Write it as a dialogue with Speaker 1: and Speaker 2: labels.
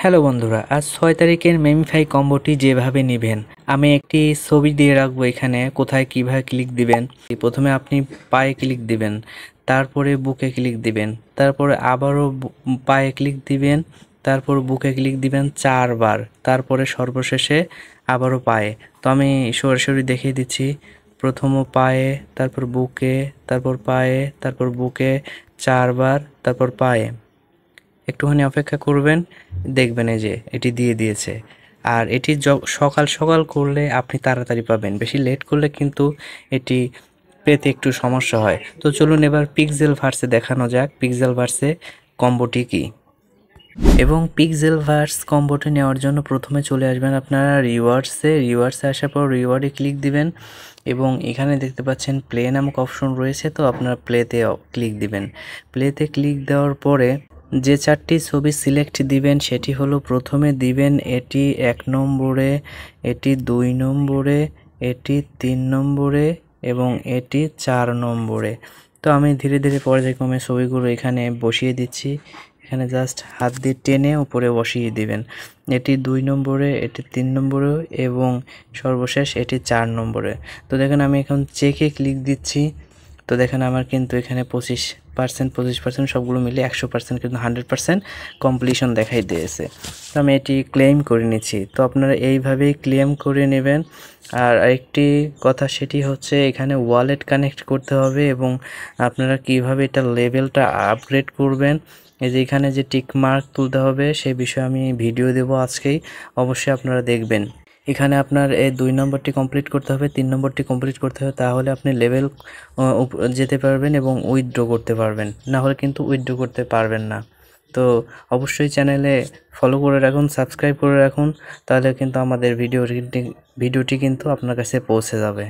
Speaker 1: Hello বন্ধুরা, আজ 6 তারিখের মেমিফাই কম্বোটি যেভাবে নেবেন, আমি একটি ছবি দিয়ে রাখবো এখানে কোথায় কিভাবে ক্লিক দিবেন। প্রথমে আপনি পায়ে ক্লিক দিবেন, তারপরে বুকে ক্লিক দিবেন, তারপরে আবারও পায়ে ক্লিক দিবেন, তারপর বুকে ক্লিক দিবেন 4 বার, তারপরে সর্বশেষে আবারও পায়ে। তো আমি সরাসরি দেখিয়ে দিচ্ছি। প্রথম পায়ে, তারপর বুকে, তারপর পায়ে, তারপর বুকে 4 বার, তারপর পায়ে। একটুখানি অপেক্ষা করবেন, দেখবেন এই যে এটি দিয়ে দিয়েছে। আর এটি সকাল সকাল করলে আপনি তাড়াতাড়ি পাবেন, বেশি লেট করলে কিন্তু এটি পেতে একটু সমস্যা হয়। তো চলুন এবার পিক্সেল ভার্সে দেখানো যাক পিক্সেল ভার্সে কম্বোটি কী। এবং পিক্সেল ভার্স কম্বোটি নেওয়ার জন্য প্রথমে চলে আসবেন আপনারা রিওয়ার্ডসে আসার পর রিওয়ার্ডে ক্লিক দিবেন এবং এখানে দেখতে পাচ্ছেন প্লে নামক অপশন রয়েছে, তো আপনারা প্লেতে ক্লিক দিবেন। প্লেতে ক্লিক দেওয়ার পরে যে 4টি ছবি সিলেক্ট দিবেন সেটি হলো, প্রথমে দিবেন এটি 1 নম্বরে, এটি 2 নম্বরে, এটি 3 নম্বরে এবং এটি 4 নম্বরে। তো আমি ধীরে ধীরে পর্যায়ক্রমে ছবিগুলো এখানে বসিয়ে দিচ্ছি। এখানে জাস্ট হাত দিয়ে টেনে উপরে বসিয়ে দিবেন। এটি 2 নম্বরে, এটি 3 নম্বরে এবং সর্বশেষ এটি 4 নম্বরে। তো দেখেন আমি এখন চেকে ক্লিক দিচ্ছি। তো দেখেন আমার কিন্তু এখানে 25% সবগুলো মিলে 100% কিন্তু 100% কমপ্লিশন দেখাই দিয়েছে। তো আমি এটি ক্লেম করে নিচ্ছি। তো আপনারা এইভাবেই ক্লেম করে নেবেন। আর আরেকটি কথা, সেটি হচ্ছে এখানে ওয়ালেট কানেক্ট করতে হবে এবং আপনারা কিভাবে এটা লেভেলটা আপগ্রেড করবেন, এই যে এখানে যে টিক মার্ক তুলতে হবে সেই বিষয়ে আমি ভিডিও দেব আজকেই, অবশ্যই আপনারা দেখবেন। এখানে আপনার এই 2 নম্বরটি কমপ্লিট করতে হবে, 3 নম্বরটি কমপ্লিট করতে হবে, তাহলে আপনি লেভেল যেতে পারবেন এবং উইথড্র করতে পারবেন, না হলে কিন্তু উইথড্র করতে পারবেন না। তো অবশ্যই চ্যানেলে ফলো করে রাখুন, সাবস্ক্রাইব করে রাখুন, তাহলে কিন্তু আমাদের ভিডিওটি কিন্তু আপনার কাছে পৌঁছে যাবে।